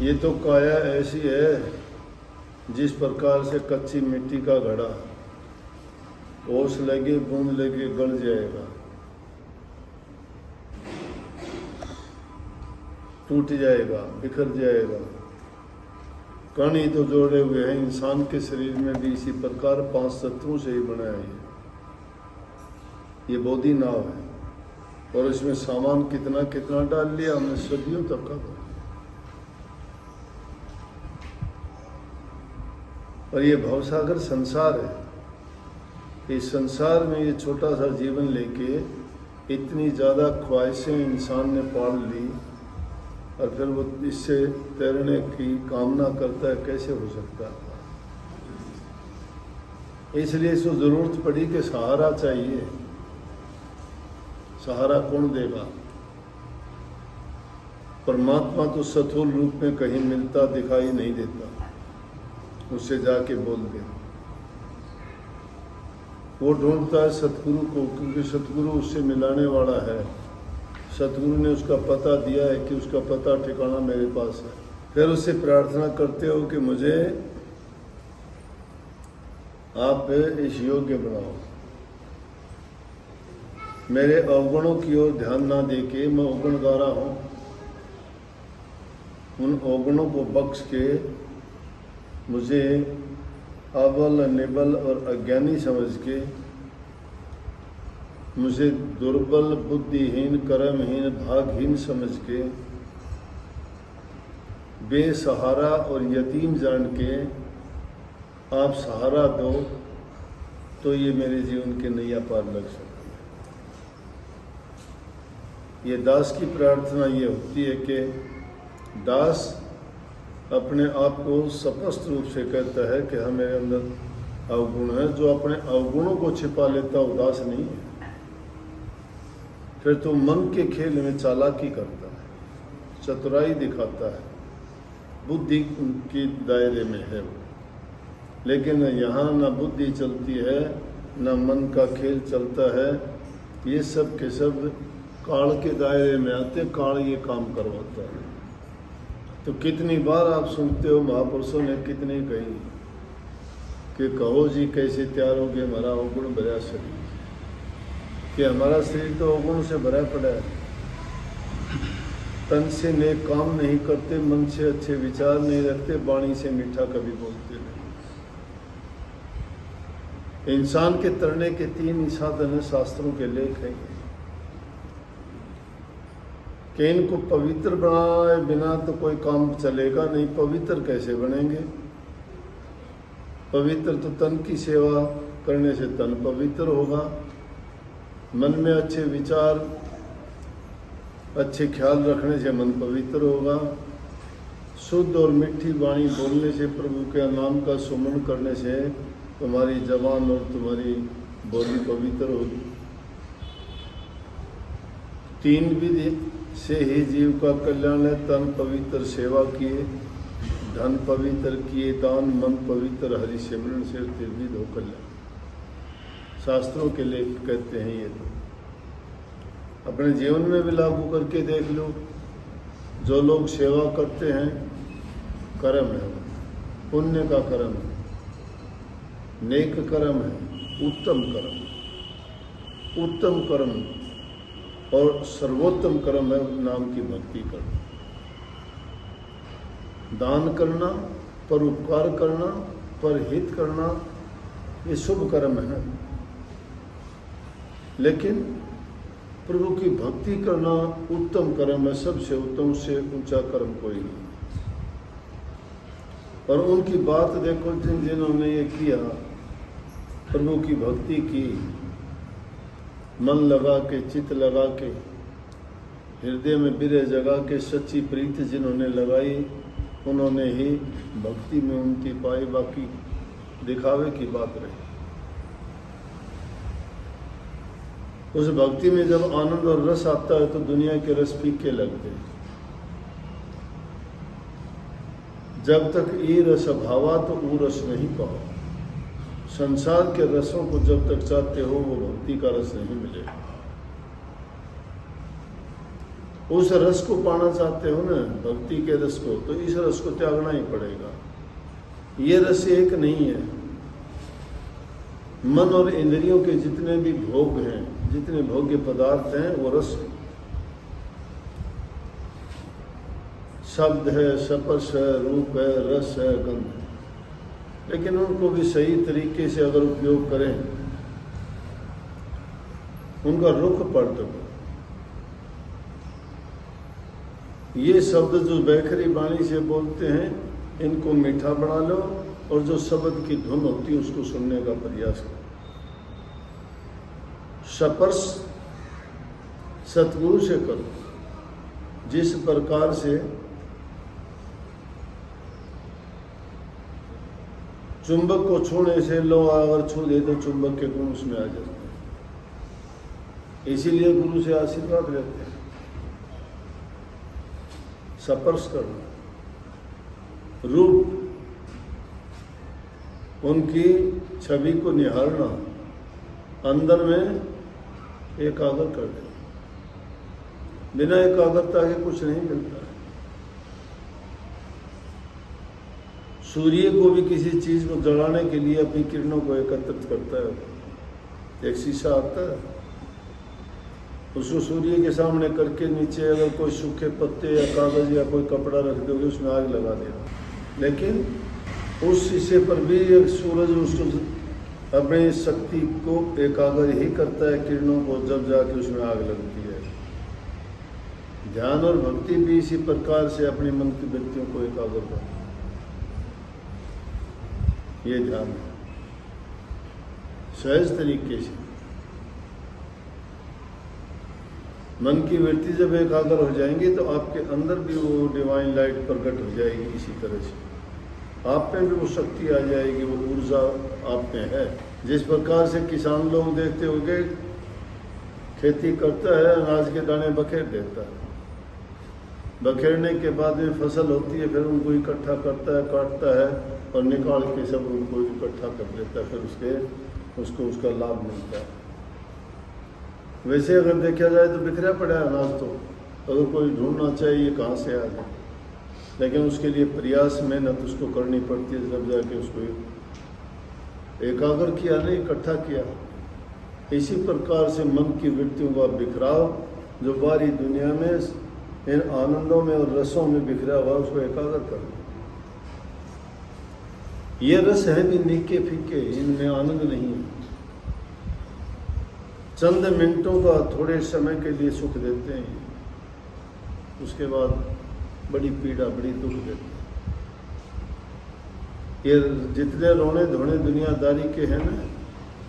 ये तो काया ऐसी है जिस प्रकार से कच्ची मिट्टी का घड़ा ओस लगे बूंद लगे गल जाएगा, टूट जाएगा, बिखर जाएगा। कण ही तो जोड़े हुए हैं। इंसान के शरीर में भी इसी प्रकार 5 तत्वों से ही बना है। ये बोधि नाव है और इसमें सामान कितना कितना डाल लिया हमने, सदियों तक का। और ये भवसागर संसार है। इस संसार में ये छोटा सा जीवन लेके इतनी ज़्यादा ख्वाहिशें इंसान ने पाल ली और फिर वो इससे तैरने की कामना करता है, कैसे हो सकता है। इसलिए इसको ज़रूरत पड़ी कि सहारा चाहिए। सहारा कौन देगा? परमात्मा तो स्थूल रूप में कहीं मिलता दिखाई नहीं देता, उससे जाके बोल दे। वो ढूंढता है सतगुरु को, क्योंकि सतगुरु उससे मिलाने वाला है। सतगुरु ने उसका पता दिया है कि उसका पता ठिकाना मेरे पास है। फिर उससे प्रार्थना करते हो कि मुझे आप इस योग्य बनाओ। मेरे अवगुणों की ओर ध्यान ना देके, मैं अवगुणगारा हूँ, उन अवगुणों को बख्श के मुझे अबल निबल और अज्ञानी समझ के, मुझे दुर्बल बुद्धिहीन कर्महीन भागहीन समझ के, बेसहारा और यतीम जान के आप सहारा दो, तो ये मेरे जीवन के नैया पार लग सकती है। ये दास की प्रार्थना ये होती है कि दास अपने आप को स्पष्ट रूप से कहता है कि हाँ, मेरे अंदर अवगुण है। जो अपने अवगुणों को छिपा लेता उदास नहीं है। फिर तो मन के खेल में चालाकी करता है, चतुराई दिखाता है, बुद्धि के दायरे में है वो। लेकिन यहाँ न बुद्धि चलती है, न मन का खेल चलता है। ये सब के सब काल के दायरे में आते, काल ये काम करवाता है। तो कितनी बार आप सुनते हो, महापुरुषों ने कितनी कही कि कहो जी कैसे तैयार हो गए हमारा अवगुण भरा शरीर, कि हमारा शरीर तो अवगुण से भरा पड़ा है। तन से नेक काम नहीं करते, मन से अच्छे विचार नहीं रखते, वाणी से मीठा कभी बोलते नहीं। इंसान के तरने के 3 ही साधन शास्त्रों के लेख हैं कि इनको पवित्र बनाए बिना तो कोई काम चलेगा नहीं। पवित्र कैसे बनेंगे? पवित्र तो तन की सेवा करने से तन पवित्र होगा, मन में अच्छे विचार अच्छे ख्याल रखने से मन पवित्र होगा, शुद्ध और मीठी वाणी बोलने से, प्रभु के नाम का सुमन करने से तुम्हारी जबान और तुम्हारी बोली पवित्र होगी। 3 विधि से ही जीव का कल्याण है। तन पवित्र सेवा किए, धन पवित्र किए दान, मन पवित्र हरि सिमरन से त्रिविध हो कल्याण। शास्त्रों के लेख कहते हैं ये। तो अपने जीवन में भी लागू करके देख लो। जो लोग सेवा करते हैं, कर्म है, पुण्य का कर्म है, नेक कर्म है, उत्तम कर्म। उत्तम कर्म और सर्वोत्तम कर्म है नाम की भक्ति करना, दान करना, परोपकार करना, परहित करना, ये शुभ कर्म है। लेकिन प्रभु की भक्ति करना उत्तम कर्म है, सबसे उत्तम से ऊंचा कर्म कोई नहीं। और उनकी बात देखो, जिन्होंने ये किया, प्रभु की भक्ति की, मन लगा के, चित्त लगा के, हृदय में विरह जगा के, सच्ची प्रीत जिन्होंने लगाई, उन्होंने ही भक्ति में उन्नति पाई। बाकी दिखावे की बात रही। उस भक्ति में जब आनंद और रस आता है तो दुनिया के रस फीके लगते हैं। जब तक ये रस भावा तो वो रस नहीं पाओ। संसार के रसों को जब तक चाहते हो वो भक्ति का रस नहीं मिलेगा। उस रस को पाना चाहते हो ना, भक्ति के रस को, तो इस रस को त्यागना ही पड़ेगा। ये रस एक नहीं है। मन और इंद्रियों के जितने भी भोग हैं, जितने भोग्य पदार्थ हैं, वो रस है। शब्द है, स्पर्श है, रूप है, रस है, गंध है। लेकिन उनको भी सही तरीके से अगर उपयोग करें, उनका रुख पलट दो। ये शब्द जो बैखरी वाणी से बोलते हैं, इनको मीठा बना लो, और जो शब्द की धुन होती है उसको सुनने का प्रयास करो। स्पर्श सतगुरु से करो। जिस प्रकार से चुंबक को छूने से लो अगर छू दे तो चुंबक के गुण उसमें आ जाते हैं। इसीलिए गुरु से आशीर्वाद लेते हैं। स्पर्श करना, रूप, उनकी छवि को निहारना, अंदर में एकाग्र कर देना। बिना एकाग्रता के कुछ नहीं मिलता है। सूर्य को भी किसी चीज को जलाने के लिए अपनी किरणों को एकत्रित करता है। एक शीशा आता है, उसको सूर्य के सामने करके नीचे अगर कोई सूखे पत्ते या कागज या कोई कपड़ा रख दोगे, उसमें आग लगा देगा। लेकिन उस शीशे पर भी एक सूरज उसको अपनी शक्ति को एकाग्र ही करता है, किरणों को, जब जाके उसमें आग लगती है। ध्यान और भक्ति भी इसी प्रकार से अपने मन की वृत्तियों को एकाग्र करती है। ये ध्यान है सहज तरीके से। मन की वृत्ति जब एकाग्र हो जाएंगी तो आपके अंदर भी वो डिवाइन लाइट प्रकट हो जाएगी। इसी तरह से आप में भी वो शक्ति आ जाएगी, वो ऊर्जा आप में है। जिस प्रकार से किसान लोग देखते होंगे, खेती करता है, अनाज के दाने बखेर देता है, बखेरने के बाद में फसल होती है, फिर उनको इकट्ठा करता है, काटता है और निकाल के सब उनको इकट्ठा कर लेता है, फिर उसको उसका लाभ मिलता है। वैसे अगर देखा जाए तो बिखरा पड़ा है अनाज, तो अगर कोई ढूंढना चाहिए कहाँ से आ जाए, लेकिन उसके लिए प्रयास मेहनत उसको करनी पड़ती है। जब जाके उसको एकाग्र किया, नहीं इकट्ठा किया। इसी प्रकार से मन की वृत्तियों का बिखराव जो बारी दुनिया में इन आनंदों में और रसों में बिखरा हुआ, उसको एकाग्र करना। ये रस है भी निके फीके, इनमें आनंद नहीं है। चंद मिनटों का, थोड़े समय के लिए सुख देते हैं, उसके बाद बड़ी पीड़ा, बड़ी दुख देते हैं। ये जितने रोने धोने दुनियादारी के हैं ना,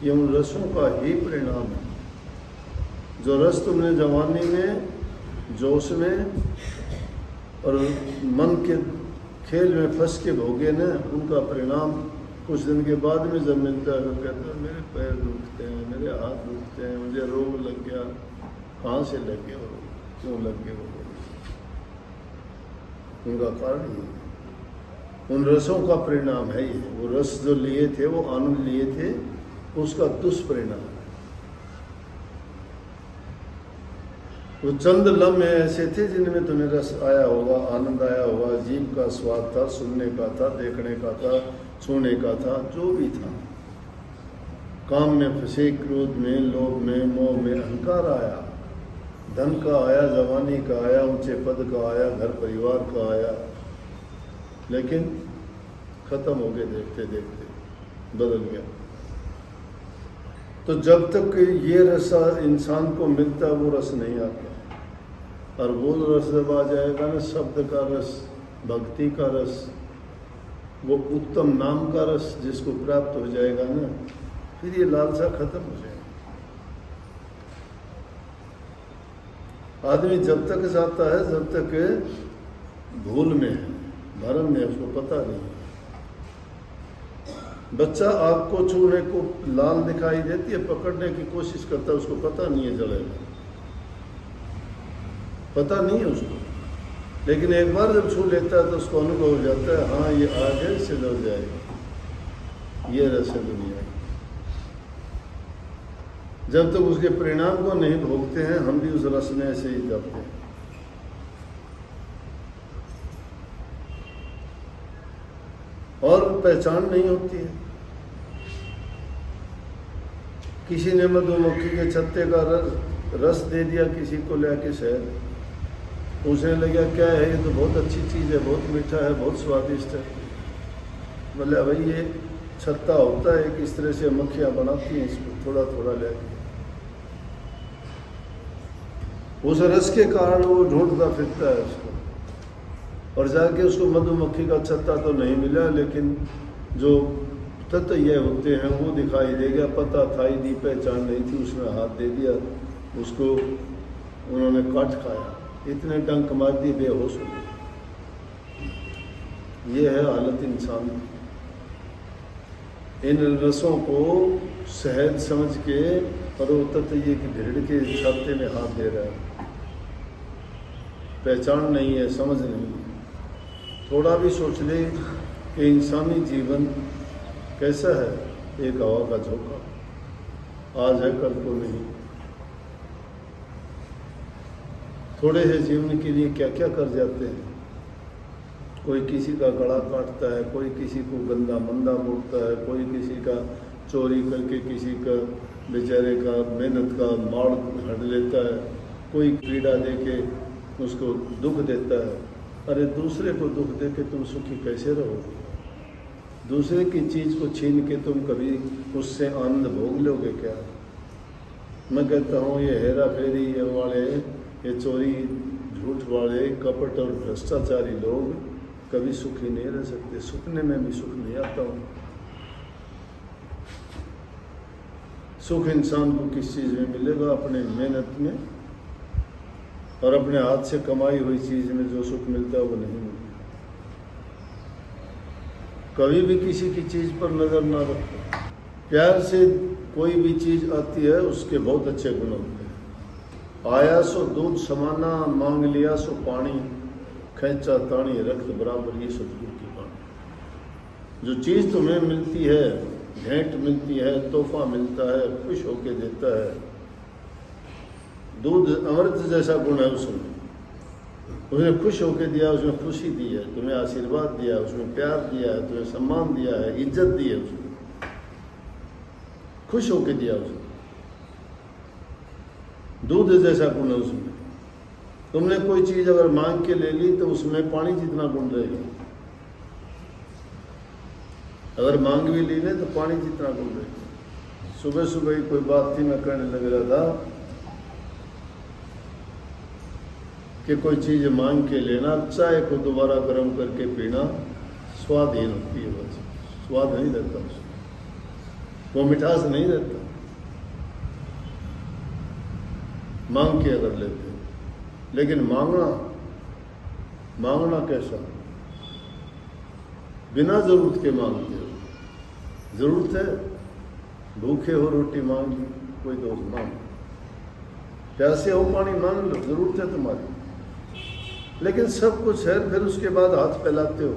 ये उन रसों का ही परिणाम है। जो रस तुमने जवानी में, जोश में और मन के खेल में फंस के भोगे ना, उनका परिणाम कुछ दिन के बाद में जब मिलता है तो कहते हैं मेरे पैर दुखते हैं, मेरे हाथ दुखते हैं, मुझे रोग लग गया। कहाँ से लग गया वो, क्यों लग गया वो? उनका कारण ये, उन रसों का परिणाम है ये। वो रस जो लिए थे, वो आनंद लिए थे, उसका दुष्परिणाम है। वो चंद लम्हे ऐसे थे जिनमें तुम्हें रस आया होगा, आनंद आया होगा, जीभ का स्वाद था, सुनने का था, देखने का था, छूने का था, जो भी था। काम में फंसे, क्रोध में, लोभ में, मोह में, अहंकार आया, धन का आया, जवानी का आया, ऊंचे पद का आया, घर परिवार का आया, लेकिन खत्म हो गए देखते देखते, बदल गया। तो जब तक ये रस इंसान को मिलता, वो रस नहीं आता। और वो रस जब आ जाएगा ना, शब्द का रस, भक्ति का रस, वो उत्तम नाम का रस जिसको प्राप्त हो जाएगा ना, फिर ये लालसा खत्म हो जाएगा। आदमी जब तक जाता है, जब तक भूल में है, भरम में, उसको पता नहीं है। बच्चा आग को छूने को लाल दिखाई देती है, पकड़ने की कोशिश करता है, उसको पता नहीं है जलेगा, पता नहीं है उसको। लेकिन एक बार जब छू लेता है तो उसको अनुभव हो जाता है, हाँ ये आग है, इससे जल जाएगा। ये रस है दुनिया। जब तक उसके परिणाम को नहीं भोगते हैं, हम भी उस रस में ऐसे ही जाते हैं। और पहचान नहीं होती है। किसी ने मधुमक्खी के छत्ते का रस दे दिया किसी को लेके शहद, पूछने लगा क्या है, ये तो बहुत अच्छी चीज़ है, बहुत मीठा है, बहुत स्वादिष्ट है। बोले भाई ये छत्ता होता है, किस तरह से मक्खियाँ बनाती हैं इसको थोड़ा थोड़ा लेके। उस रस के कारण वो ढूंढता फिरता है उसको, और जाके उसको मधुमक्खी का छत्ता तो नहीं मिला, लेकिन जो तत्व ये होते हैं वो दिखाई दे गया। पता था ही नहीं, पहचान नहीं थी, उसमें हाथ दे दिया, उसको उन्होंने काट खाया, इतने डंक मार दिए, बेहोश हो गए। ये है हालत इंसान की। इन रसों को शहद समझ के और वो तत्व ये कि भेड़ के छाते में हाथ दे रहा है, पहचान नहीं है, समझ नहीं है। थोड़ा भी सोच ले कि इंसानी जीवन कैसा है, एक हवा का झोंका, आज है कल को नहीं। थोड़े से जीवन के लिए क्या क्या कर जाते हैं। कोई किसी का गला काटता है, कोई किसी को गंदा मंदा बोलता है, कोई किसी का चोरी करके किसी का बेचारे का मेहनत का माड़ हट लेता है, कोई पीड़ा दे के उसको दुख देता है। अरे दूसरे को दुख दे के तुम सुखी कैसे रहोगे? दूसरे की चीज़ को छीन के तुम कभी उससे आनंद भोग लोगे क्या? मैं कहता हूँ ये हेरा फेरी ये वाले, ये चोरी झूठ वाले, कपट और भ्रष्टाचारी लोग कभी सुखी नहीं रह सकते। सुखने में भी सुख नहीं आता हूँ। सुख इंसान को किस चीज़ में मिलेगा? अपने मेहनत में और अपने हाथ से कमाई हुई चीज़ में जो सुख मिलता है वो नहीं मिलता। कभी भी किसी की चीज़ पर नज़र ना रखो। प्यार से कोई भी चीज़ आती है उसके बहुत अच्छे गुण होते हैं। आया सो दूध समाना, मांग लिया सो पानी, खैंचा ताणी रक्त बराबर, ये सतगुरु की बात। जो चीज़ तुम्हें मिलती है, भेंट मिलती है, तोहफा मिलता है, खुश होके देता है। दूध अमृत जैसा गुण है उसमें, उसने खुश होके दिया, उसमें खुशी दी है, तुम्हें आशीर्वाद दिया, उसमें प्यार दिया है, तुम्हें सम्मान दिया है, इज्जत दी है, उसने खुश होके दिया उसने। दूध जैसा गुण है उसमें। तुमने कोई चीज़ अगर मांग के ले ली तो उसमें पानी जितना गुण रहेगा। अगर मांग भी ली तो पानी जितना गुण रहेगा। सुबह सुबह ही कोई बात थी, मैं कहने लग रहा था कि कोई चीज़ मांग के लेना, चाय को दोबारा गर्म करके पीना स्वादहीन होती है, बस स्वाद नहीं रहता उसमें, वो मिठास नहीं रहता। मांग के अगर लेते, लेकिन मांगना कैसा? बिना जरूरत के मांगते हो। जरूरत है, भूखे हो रोटी मांग ली, कोई दोस्त मांग, प्यासे हो पानी मांग लो, जरूरत है तुम्हारी। लेकिन सब कुछ है, फिर उसके बाद हाथ फैलाते हो,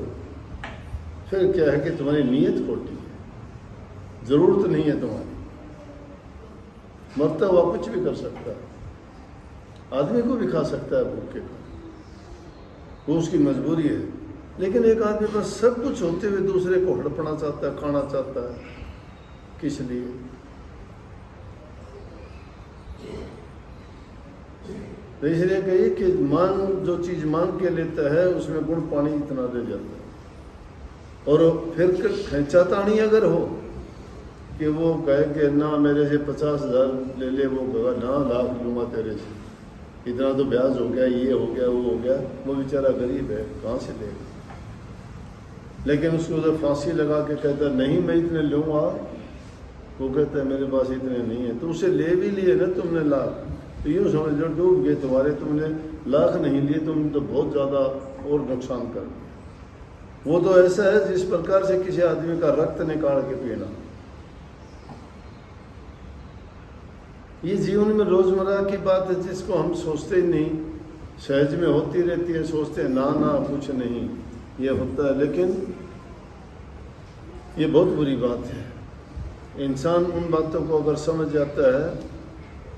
फिर क्या है कि तुम्हारी नीयत खोटी है, जरूरत नहीं है तुम्हारी। मरता हुआ कुछ भी कर सकता है, आदमी को भी खा सकता है भूखे का, वो उसकी मजबूरी है। लेकिन एक आदमी पास सब कुछ होते हुए दूसरे को हड़पना चाहता है, खाना चाहता है, किस लिए? तो इसलिए कहिए कि जो चीज़ मांग के लेता है उसमें गुण पानी इतना दे जाता है। और फिर खैंचातानी अगर हो कि वो कहे कि ना मेरे से 50,000 ले ले, वो कहेगा ना लाख लूँगा तेरे से, इतना तो ब्याज हो गया, ये हो गया, वो हो गया। वो बेचारा गरीब है, कहाँ से लेगा? लेकिन उसको जब फांसी लगा के कहता है नहीं मैं इतने लूँगा, वो कहता है मेरे पास इतने नहीं है। तो उसे ले भी लिए ना तुमने लाख, तो यूँ समझ लो डूब गए तुम्हारे, तुमने लाख नहीं लिए, तुमने तो बहुत ज़्यादा और नुकसान कर दिया। वो तो ऐसा है जिस प्रकार से किसी आदमी का रक्त निकाल के पीना। ये जीवन में रोज़मर्रा की बात है जिसको हम सोचते ही नहीं, सहज में होती रहती है, सोचते हैं ना कुछ नहीं ये होता है। लेकिन ये बहुत बुरी बात है। इंसान उन बातों को अगर समझ जाता है,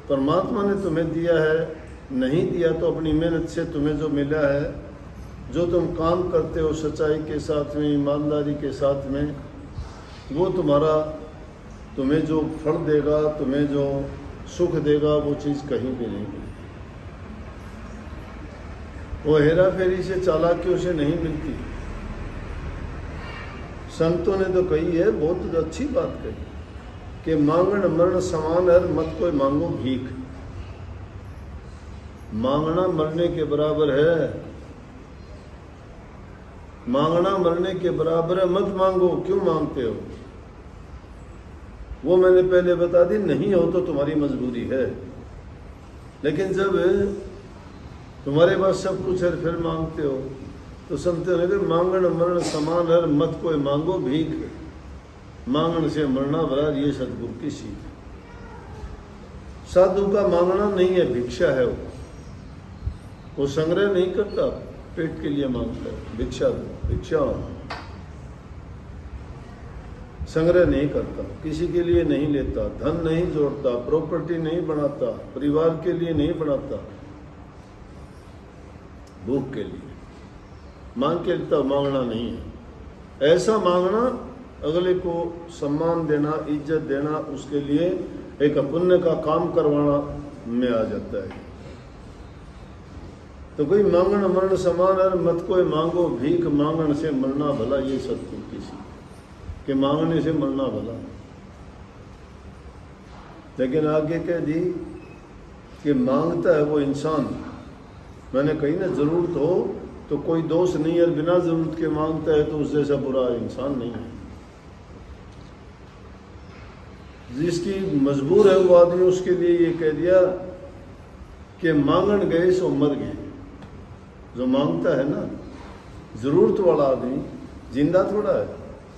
परमात्मा ने तुम्हें दिया है, नहीं दिया तो अपनी मेहनत से तुम्हें जो मिला है जो तुम काम करते हो सच्चाई के साथ में, ईमानदारी के साथ में, वो तुम्हें जो फल देगा, तुम्हें जो सुख देगा, वो चीज़ कहीं भी नहीं मिलती। वो हेरा फेरी से, चालाकियों से नहीं मिलती। संतों ने तो कही है, बहुत अच्छी बात कही कि मांगण मरण समान है, मत कोई मांगो भीख। मांगना मरने के बराबर है, मांगना मरने के बराबर है, मत मांगो। क्यों मांगते हो? वो मैंने पहले बता दी, नहीं हो तो तुम्हारी मजबूरी है। लेकिन जब तुम्हारे पास सब कुछ है फिर मांगते हो, तो संतों ने कहा मांगण मरण समान है, मत कोई मांगो भीख। मांगण से मरना भला, ये सदगुरु की सीख। साधु का मांगना नहीं है, भिक्षा है। वो संग्रह नहीं करता, पेट के लिए मांगता है, भिक्षा भिक्षा। संग्रह नहीं करता, किसी के लिए नहीं लेता, धन नहीं जोड़ता, प्रॉपर्टी नहीं बनाता, परिवार के लिए नहीं बनाता, भूख के लिए मांग के लेता। मांगना नहीं है। ऐसा मांगना अगले को सम्मान देना, इज्जत देना, उसके लिए एक पुण्य का काम करवाना में आ जाता है। तो कोई मांगण मरण समान है, मत कोई मांगो भीख। मांगण से मरना भला, ये सतगुरु की सीख कि मांगने से मरना भला। लेकिन आगे कह दी कि मांगता है वो इंसान। मैंने कही ना, जरूरत हो तो कोई दोष नहीं है, बिना जरूरत के मांगता है तो उस जैसा बुरा इंसान नहीं है। जिसकी मजबूर है वो आदमी, उसके लिए ये कह दिया कि मांगण गए सो मर गए। जो मांगता है ना, जरूरत वाला आदमी जिंदा थोड़ा है,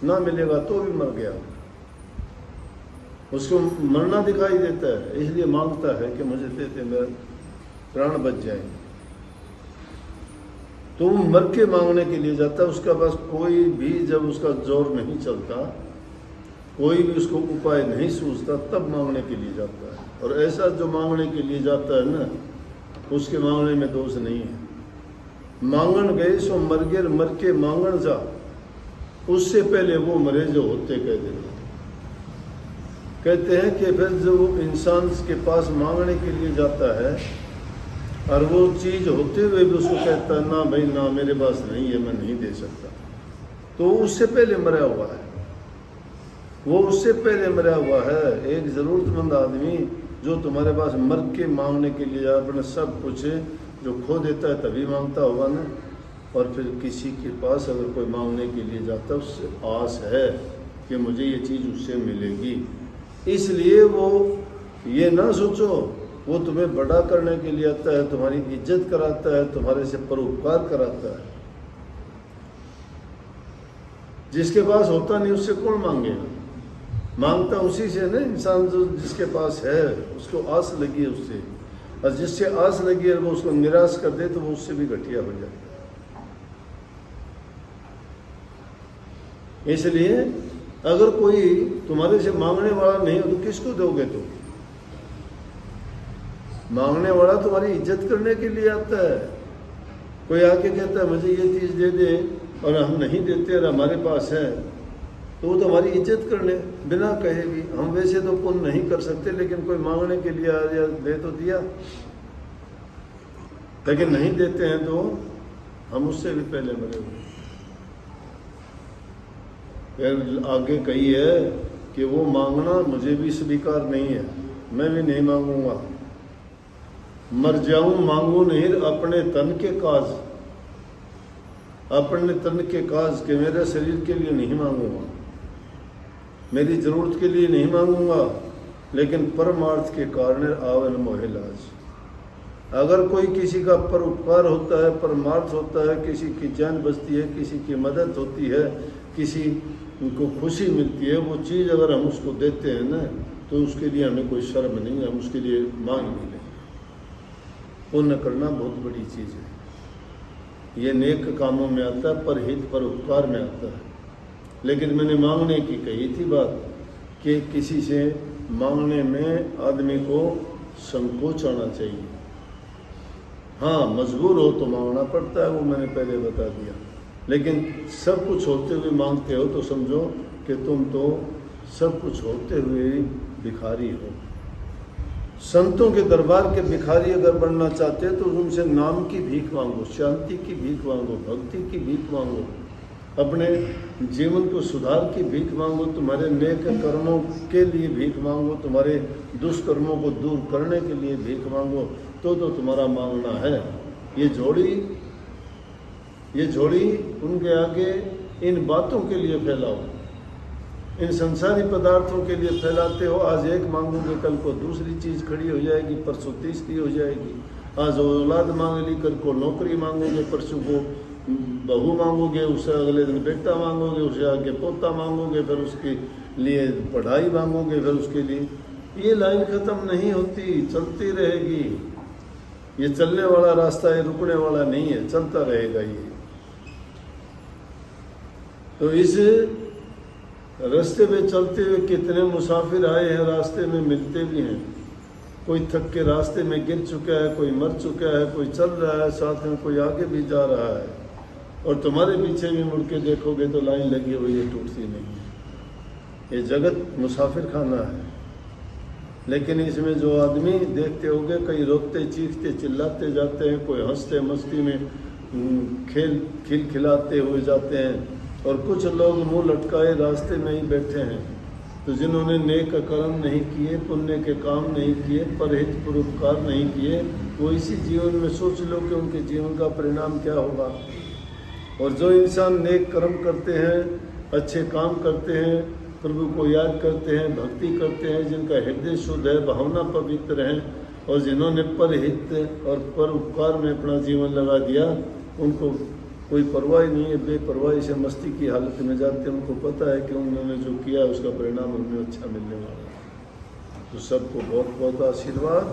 ना मिलेगा तो भी मर गया। उसको मरना दिखाई देता है, इसलिए मांगता है कि मुझे देते, मेरे प्राण बच जाए। तो वो मर के मांगने के लिए जाता है। उसका पास कोई भी, जब उसका जोर नहीं चलता, कोई भी उसको उपाय नहीं सूझता, तब मांगने के लिए जाता है। और ऐसा जो मांगने के लिए जाता है ना, उसके मांगने में दोष नहीं है। मांगण गए सो मर गए, मर के मांगण जा, उससे पहले वो मरे जो होते कह देते। कहते हैं कि फिर जो इंसान के पास मांगने के लिए जाता है और वो चीज़ होते हुए भी उसको कहता है ना भाई ना, मेरे पास नहीं है, मैं नहीं दे सकता, तो उससे पहले मरा हुआ है। वो उससे पहले मरा हुआ है। एक ज़रूरतमंद आदमी जो तुम्हारे पास मर के मांगने के लिए अपने सब कुछ जो खो देता है तभी मांगता होगा ना। और फिर किसी के पास अगर कोई मांगने के लिए जाता है, उससे आस है कि मुझे ये चीज़ उससे मिलेगी, इसलिए वो ये ना सोचो वो तुम्हें बड़ा करने के लिए आता है, तुम्हारी इज्जत कराता है, तुम्हारे से परोपकार कराता है। जिसके पास होता नहीं उससे कौन मांगेगा? मांगता उसी से ना इंसान जो जिसके पास है, उसको आस लगी है उससे। और जिससे आस लगी है वो उसको निराश कर दे तो वो उससे भी घटिया हो जाता है। इसलिए अगर कोई तुम्हारे से मांगने वाला नहीं हो तो किसको दोगे तुम? मांगने वाला तुम्हारी इज्जत करने के लिए आता है। कोई आके कहता है मुझे ये चीज़ दे दे और हम नहीं देते और हमारे पास है, तो वो तुम्हारी इज्जत करने बिना कहे भी। हम वैसे तो पुण्य नहीं कर सकते, लेकिन कोई मांगने के लिए आ गया, दे तो दिया, लेकिन नहीं देते हैं तो हम उससे भी पहले मरे हुए। फिर आगे कही है कि वो मांगना मुझे भी स्वीकार नहीं है, मैं भी नहीं मांगूंगा। मर जाऊं मांगू नहीं अपने तन के काज, अपने तन के काज के मेरे शरीर के लिए नहीं मांगूंगा, मेरी जरूरत के लिए नहीं मांगूंगा, लेकिन परमार्थ के कारण आवन मोहे लाज। अगर कोई किसी का परोपकार होता है, परमार्थ होता है, किसी की जान बचती है, किसी की मदद होती है, किसी को खुशी मिलती है, वो चीज़ अगर हम उसको देते हैं ना, तो उसके लिए हमें कोई शर्म नहीं है, हम उसके लिए मांग भी लें। पुण्य करना बहुत बड़ी चीज़ है। ये नेक कामों में आता है, पर हित पर उपकार में आता है। लेकिन मैंने मांगने की कही थी बात कि किसी से मांगने में आदमी को संकोच आना चाहिए। हाँ, मजबूर हो तो मांगना पड़ता है, वो मैंने पहले बता दिया। लेकिन सब कुछ होते हुए मांगते हो तो समझो कि तुम तो सब कुछ होते हुए भिखारी हो। संतों के दरबार के भिखारी अगर बनना चाहते हो तो उनसे नाम की भीख मांगो, शांति की भीख मांगो, भक्ति की भीख मांगो, अपने जीवन को सुधार की भीख मांगो, तुम्हारे नेक कर्मों के लिए भीख मांगो, तुम्हारे दुष्कर्मों को दूर करने के लिए भीख मांगो, तो तुम्हारा मांगना है। ये झोली उनके आगे इन बातों के लिए फैलाओ, इन संसारी पदार्थों के लिए फैलाते हो। आज एक मांगोगे कल को दूसरी चीज़ खड़ी हो जाएगी, परसों तीसरी हो जाएगी। आज औलाद मांग ली, कल को नौकरी मांगोगे, परसों को बहू मांगोगे, उससे अगले दिन बेटा मांगोगे, उससे आगे पोता मांगोगे, फिर उसके लिए पढ़ाई मांगोगे, फिर उसके लिए। ये लाइन ख़त्म नहीं होती, चलती रहेगी। ये चलने वाला रास्ता है, रुकने वाला नहीं है, चलता रहेगा ये। तो इस रास्ते पे चलते हुए कितने मुसाफिर आए हैं, रास्ते में मिलते भी हैं। कोई थक के रास्ते में गिर चुका है, कोई मर चुका है, कोई चल रहा है साथ में, कोई आगे भी जा रहा है। और तुम्हारे पीछे भी मुड़ के देखोगे तो लाइन लगी हुई है, टूटती नहीं है। ये जगत मुसाफिर खाना है। लेकिन इसमें जो आदमी देखते होगे, कई रोते चीखते चिल्लाते जाते हैं, कोई हंसते मस्ती में खिलाते हुए जाते हैं, और कुछ लोग मुंह लटकाए रास्ते में ही बैठे हैं। तो जिन्होंने नेक कर्म नहीं किए, पुण्य के काम नहीं किए, परहित परोपकार नहीं किए, वो इसी जीवन में सोच लो कि उनके जीवन का परिणाम क्या होगा। और जो इंसान नेक कर्म करते हैं, अच्छे काम करते हैं, प्रभु को याद करते हैं, भक्ति करते हैं, जिनका हृदय शुद्ध है, भावना पवित्र है, और जिन्होंने परहित और परोपकार में अपना जीवन लगा दिया, उनको कोई परवाह नहीं है, बेपरवाही से मस्ती की हालत में जाते हैं। उनको पता है कि उन्होंने जो किया उसका परिणाम उन्हें अच्छा मिलने वाला है। तो सबको बहुत बहुत आशीर्वाद।